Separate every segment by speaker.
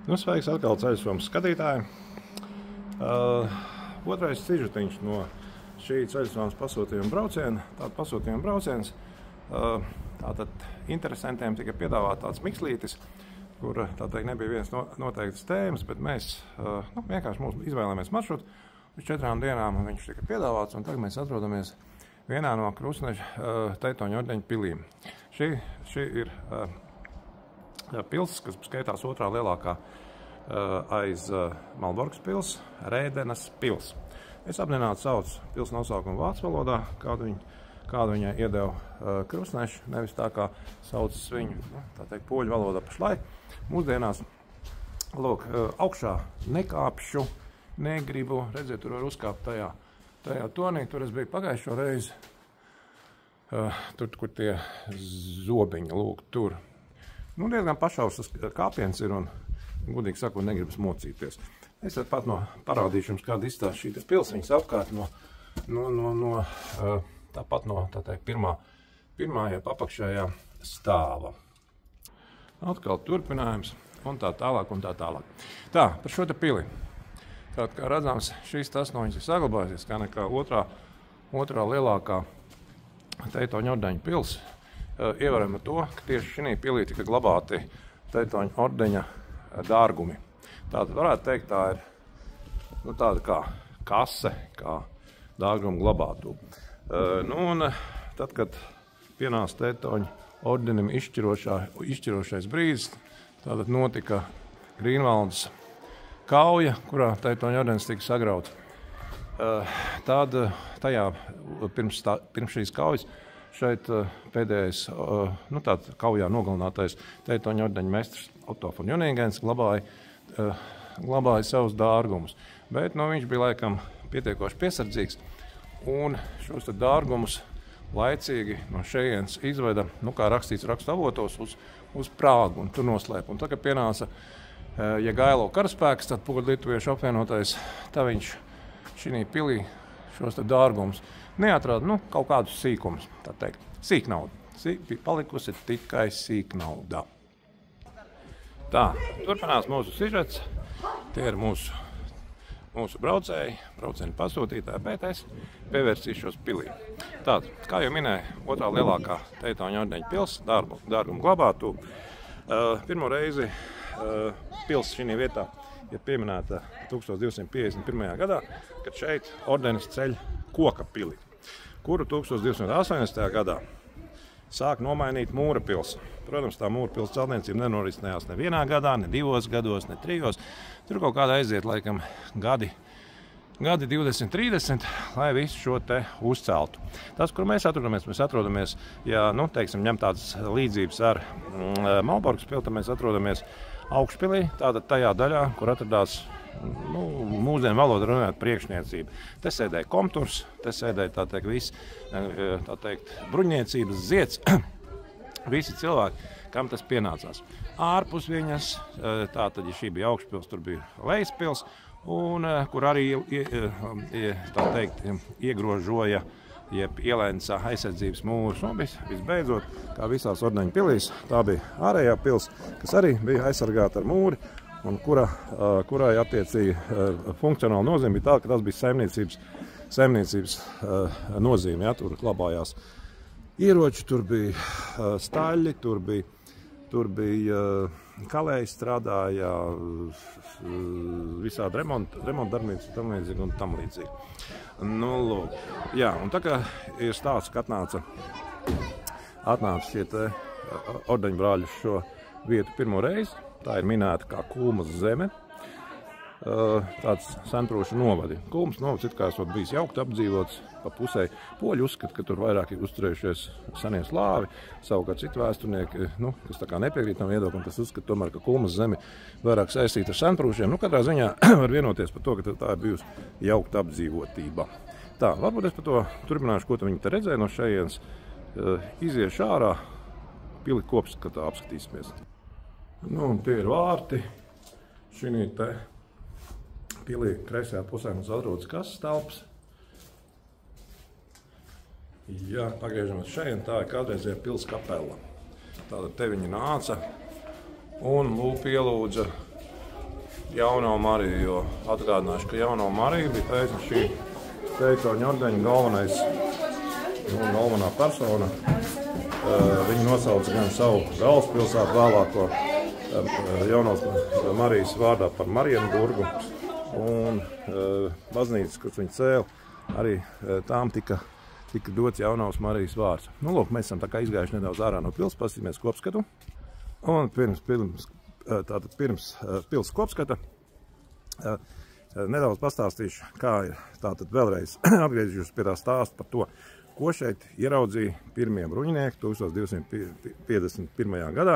Speaker 1: Nu, sveiks atkal ceļsomas skatītāji. Otrais sižetiņš no šī ceļsomas pasūtījuma brauciena. Tātad pasūtījuma brauciens. Tātad interesantiem tika piedāvāt tāds mikslītis, kur tātad nebija viens noteikts tēmas, bet mēs vienkārši izvēlējāmies maršrutu. Uz 4 dienām viņš tika piedāvāts, un tagad mēs atrodamies vienā no Krustneša Teitoņa ordeņa pilīm. Šī ir pils, kas skaitās otrā lielākā aiz Malborkas pils, Rēdenas pils. Es apzināti saucu pils nosaukumu vācu valodā, kādu viņai iedeva Krustneši, nevis tā kā saucas viņu, tā teikt, poļu valodā pašlaik. Mūsdienās, lūk, augšā nekāpšu, negribu, redziet, tur var uzkāpt tajā tonī, tur es biju pagājušo reizi, tur, kur tie zobiņi, lūk, tur. Nu, diezgan pašausas kāpiens ir un, gudīgi sakot, negribas mocīties. Es pat parādīšu jums, kāda izstāsta šī pilsēņas apkārt tāpat no, tā teikt, pirmā apakšējā stāva. Atkal turpinājums un tā tālāk un tā tālāk. Tā, par šo te pili. Tātad, kā redzams, šīs tasnoņas ir saglabājusies, kā nekā otrā lielākā Teitoņa ordeņa pils. Ievērojam to, ka tieši šī pilī tika glabāti Teitoņa ordeņa dārgumi. Tātad varētu teikt, tā ir tāda kā kase, kā dārgumu glabātu. Un tad, kad pienāca Teitoņa ordenim izšķirošais brīdis, tātad notika Grīnvaldes kauja, kurā Teitoņa ordenis tika sagrauts. Tad tajā pirms šīs kaujas šeit pēdējais, tāda kaujā nogalinātais Teitoņa ordeņa mestrs Otto von Junīgens glabāja savus dārgumus. Bet viņš bija laikam pietiekoši piesardzīgs un šos dārgumus laicīgi no šejienes izveda, kā rakstīts rakstu avotos, uz Prāgu un tur noslēpa. Un tad, kad pienāca Jegailo karaspēks, tad Poļu-Lietuviešu apvienotais, tā viņš šī pilī šos dārgumus neatrada, kaut kādus sīkumus, tā teikt, sīknauda. Palikusi tikai sīknauda. Tā, turpinās mūsu sižets, tie ir mūsu braucēji, braucienu pasūtītāji, bet es pievērsīšos pilī. Tātad, kā jau minēju, otrā lielākā Teitoņa ordeņa pils, dārgumu glabātu. Pirmo reizi pils šī vietā ir pieminēta 1251. gadā, kad šeit ordenis ceļ koka pili, kuru 1280. gadā sāk nomainīt mūra pils. Protams, tā mūra pils celtniecība nenorisinājās ne vienā gadā, ne 2 gados, ne 3. Tur kaut kādā aiziet, laikam, gadi 20, 30, lai visu šo te uzceltu. Tas, kur mēs atrodamies, ja, teiksim, ņem tādas līdzības ar Malborkas pili, tad mēs atrodamies augšpilī, tātad tajā daļā, kur atradās, mūsdienu valodā runājot, priekšniecība. Te sēdēja komturs, te sēdēja, tā teikt, viss, tā teikt, bruņniecības zieds, visi cilvēki, kam tas pienācās. Ārpus viņas, tātad, ja šī bija augšpils, tur bija lejspils, un kur arī, tā teikt, iegrožoja, jeb ielēnca aizsardzības mūrus. Un visbeidzot, kā visās ordeņa pilīs, tā bija ārējā pils, kas arī bija aizsargāta ar mūri, un kurai attiecīgi funkcionāla nozīme bija tā, ka tas bija saimniecības nozīme. Ja, tur glabājās ieroči, tur bija staļļi, tur bija kalēji strādāja, visādi remonta darbnīcas un tam līdzīgi. Lūk, jā, un tā kā ir stāsts, ka atnāca šie te ordeņbrāļi šo vietu pirmo reizi, tā ir minēta kā Kulmas zeme, tāds senprūšu novadi. Kulmas novads it kā esot bijis jaukt apdzīvots pa pusē. Poļi uzskata, ka tur vairāk ir uzturējušies senie slāvi, savukārt citu vēsturnieki, kas tā kā nepiekrīt tam viedoklim, tas uzskata tomēr, ka Kulmas zeme vairāk saistīta ar senprūšiem. Katrā ziņā var vienoties par to, ka tā ir bijusi jaukta apdzīvotība. Tā, varbūt es par to turpināšu, ko viņi te redzēja no šejienes. Iziešu ārā, pili kopskatā apskatīsimies. Un tie ir vārti. Šī te pilī kreisajā pusē mums atrodas kases telpas. Jā, pagriežamies šeit, tā ir kādreizējā pils kapela. Tātad te viņi nāca un lūk ielūdza Jauno Mariju, jo atgādināšu, ka Jauno Mariju bija teica šī Teicoņa ordeņa galvenā persona. Viņi nosauca gan savu galvaspilsētu vēlāko Jaunās Marijas vārdā par Marienburgu, un baznīcas, kuras viņi cēla, arī tām tika dots Jaunās Marijas vārds. Nu, lūk, mēs esam tā kā izgājuši nedaudz ārā no pils, paskatīsimies kopskatu. Un pirms pils kopskata nedaudz pastāstīšu, kā ir tātad vēlreiz atgriezīšos pie tā stāsta par to, ko šeit ieraudzīja pirmie bruņinieki 1251. gadā,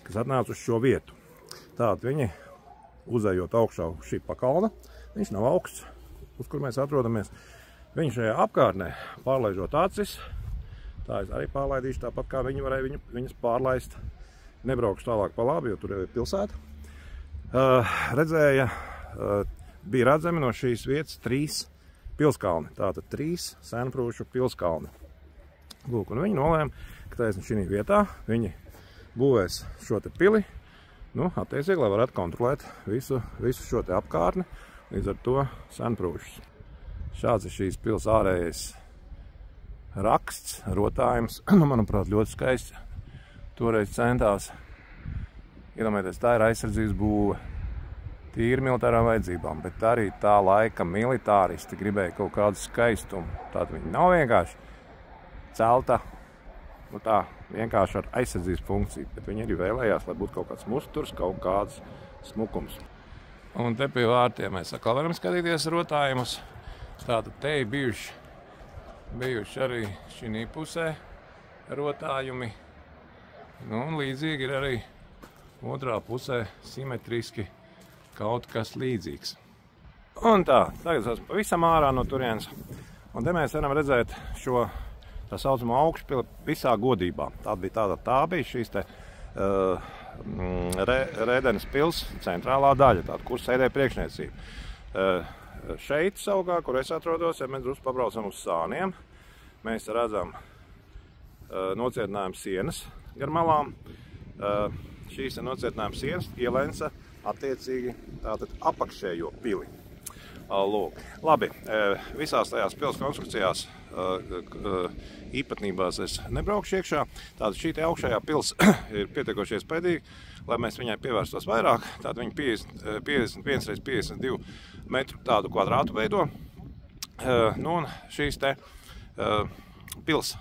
Speaker 1: kas atnāca uz šo vietu. Tātad viņi, uzejot augšā uz šī pakalna, viņš nav augsts, uz kur mēs atrodamies. Viņi šajā apkārtnē pārlaižot acis, tā es arī pārlaidīšu tāpat, kā viņi varēja viņas pārlaist. Nebraukšu tālāk pa labi, jo tur jau ir pilsēta. Bija redzami no šīs vietas 3 pilskalni, tātad 3 senprūšu pilskalni. Lūk, un viņi nolēma, ka taisni šī vietā viņi būvēs šo te pili, nu, attiecīgi, lai varētu kontrolēt visu šo te apkārtni, līdz ar to senprūšus. Šāds ir šīs pils ārējais raksts, rotājums, manuprāt, ļoti skaists. Toreiz centās, iedomājieties, tā ir aizsardzības būve, tīri militārām vajadzībām, bet arī tā laika militāristi gribēja kaut kādu skaistumu. Tātad viņi nav vienkārši celta, nu tā, vienkārši ar aizsardzības funkciju, bet viņi arī vēlējās, lai būtu kaut kāds musturs, kaut kāds smukums. Un te pie vārtiem mēs atkal varam skatīties rotājumus. Tātad te ir bijuši arī šī pusē rotājumi. Nu, un līdzīgi ir arī otrā pusē simetriski kaut kas līdzīgs. Un tā, tagad esmu pavisam ārā no turienes. Un te mēs varam redzēt šo tā saucamo augšpili visā godībā. Tā bija šīs te Rēdenes pils centrālā daļa, tāda, kur sēdēja priekšniecība. Šeit savukārt, kur es atrodos, ja mēs drusku pabraucam uz sāniem, mēs redzam nocietinājuma sienas gar malām. Šīs nocietinājuma sienas ielenca attiecīgi tātad apakšējo pili. Lūk. Labi, visās tajās pils konstrukcijās īpatnībās es nebraukšu iekšā. Tātad šī te augšējā pils ir pietiekoši iespējīga, lai mēs viņai pievērstos vairāk. Tātad viņa 51 x 52 metru tādu kvadrātu veido. Nu, un šīs te pils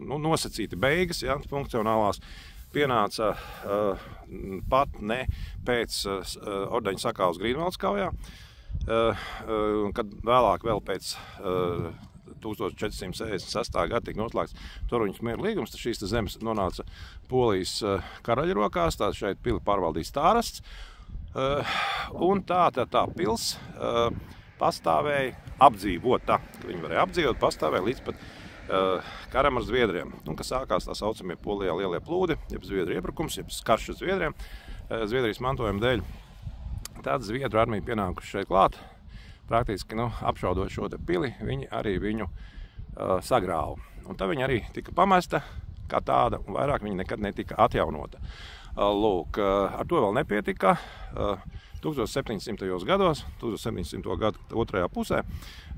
Speaker 1: nosacīti beigas, ja, funkcionālās, pienāca pat ne pēc ordeņa sakāves Grīnvaldes kaujā, kad vēlāk vēl pēc 1466. gada tika noslēgts Toruņas miera līgums, tad šīs zemes nonāca Polijas karaļa rokās, tā šeit pili pārvaldīja stārasts, un tā pils pastāvēja apdzīvota, ka viņi varēja apdzīvot, pastāvēja līdz pat karam ar Zviedriem, un kas sākās tā saucamie Polijā lielie plūdi, jeb Zviedru iebrukums, jeb karš ar Zviedriem, Zviedrijas mantojuma dēļ. Tad Zviedru armija pienākuši šeit klāt, praktiski apšaudot šo te pili, viņi arī viņu sagrāva. Un tad viņa arī tika pamesta kā tāda, un vairāk viņa nekad netika atjaunota. Lūk, ar to vēl nepietika. 1700. gados, 1700. gadu otrajā pusē,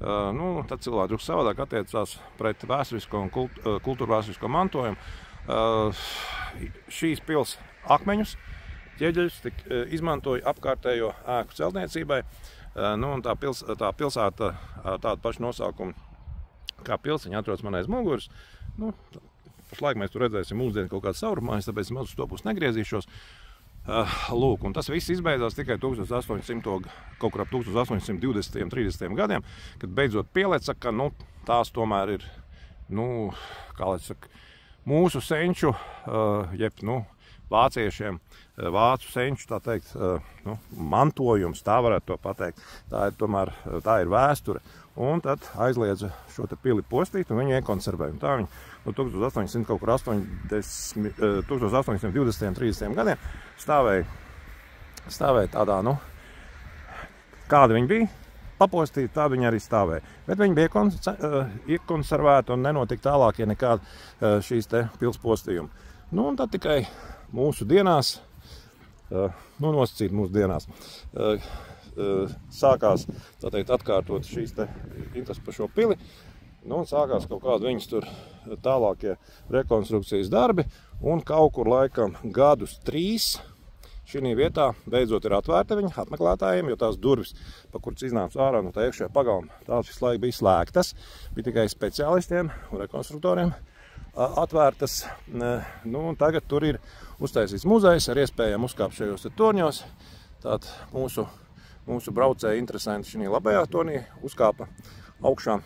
Speaker 1: tad cilvēki drusku savādāk attiecās pret vēsturisko un kultūru vēsturisko mantojumu. Šīs pils akmeņus, ķieģeļus izmantoja apkārtējo ēku celtniecībai, un tā pilsēta tāda paša nosaukuma kā pils, viņa atrodas man aiz muguras. Pašlaik mēs tur redzēsim mūsdienu kaut kādu saurumājas, tāpēc maz uz to pusi negriezīšos. Lūk, un tas viss izbeidzās tikai 1800, kaut kur ap 1820. 30. gadiem, kad beidzot pieleca, ka tās tomēr ir, kā lai saka, mūsu senču, jeb, vāciešiem, vācu senču, tā teikt, mantojums, tā varētu to pateikt. Tā ir vēsture. Un tad aizliedza šo te pili postīt un viņu iekonservēja. Un tā viņi no 1820. un 30. gadiem stāvēja tādā, kāda viņi bija, papostīti, tā viņi arī stāvēja. Bet viņi bija iekonservēti un nenotika tālākie nekādi šīs te pils postījumi. Un tad tikai mūsu dienās, nosacīt mūsu dienās, sākās, tā teikt, atkārtot šīs te interesi par šo pili. Nu, un sākās kaut kādi viņas tur tālākie rekonstrukcijas darbi, un kaut kur laikam gadus 3 šī vietā beidzot ir atvērta viņa apmeklētājiem, jo tās durvis, pa kuras iznāca ārā no tā iekšējā pagalma, tās visu laiku bija slēgtas, bija tikai speciālistiem un rekonstruktoriem atvērtas. Nu, un tagad tur ir uztaisīts muzejs ar iespējām uzkāpt šajos torņos. Tātad mūsu braucēji interesanti šī labajā tornī uzkāpa augšā.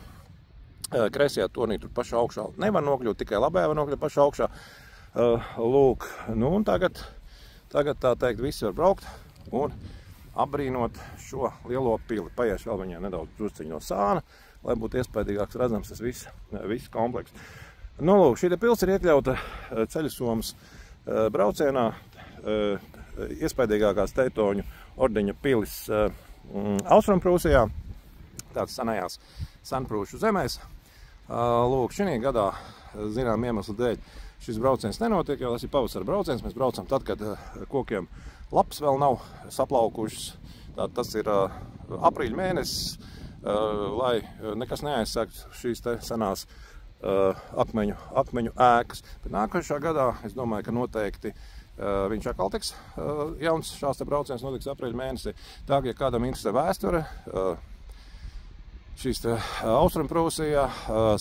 Speaker 1: Kreisajā tornī tur pašā augšā nevar nokļūt, tikai labajā var nokļūt pašā augšā. Lūk, nu un tagad tā teikt visi var braukt un apbrīnot šo lielo pili. Paies vēl viņai nedaudz drusciņi no sāna, lai būtu iespējīgāks redzams tas viss komplekss. Nu, lūk, šī pils ir iekļauta Ceļasomas braucienā, iespējīgākās Teitoņu ordeņa pilis Austrumprūsijā, tāds senajās Senprūšu zemēs. Lūk, šī gadā, zinām iemeslu dēļ, šis brauciens nenotiek, jo tas ir pavasara brauciens. Mēs braucam tad, kad kokiem lapas vēl nav saplaukušas. Tas ir aprīļa mēnesis, lai nekas neaizsākt šīs te senās akmeņu ēkas. Bet nākošā gadā, es domāju, ka noteikti viņš atkal tiks jauns šās te brauciens notiks aprīļa mēnesī. Tā, ja kādam interesē vēsture, šīs te Austrumprūsijā,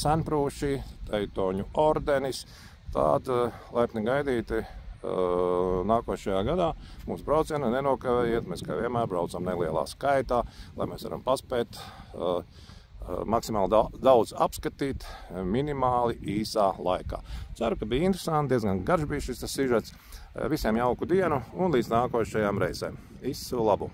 Speaker 1: Senprūši, Teitoņu ordenis, tad laipni gaidīti nākošajā gadā. Mūsu braucienu nenokavējiet, mēs kā vienmēr braucam nelielā skaitā, lai mēs varam paspēt maksimāli daudz apskatīt minimāli īsā laikā. Ceru, ka bija interesanti, diezgan garš bija šis sižets. Visiem jauku dienu un līdz nākošajām reizēm. Visu labu!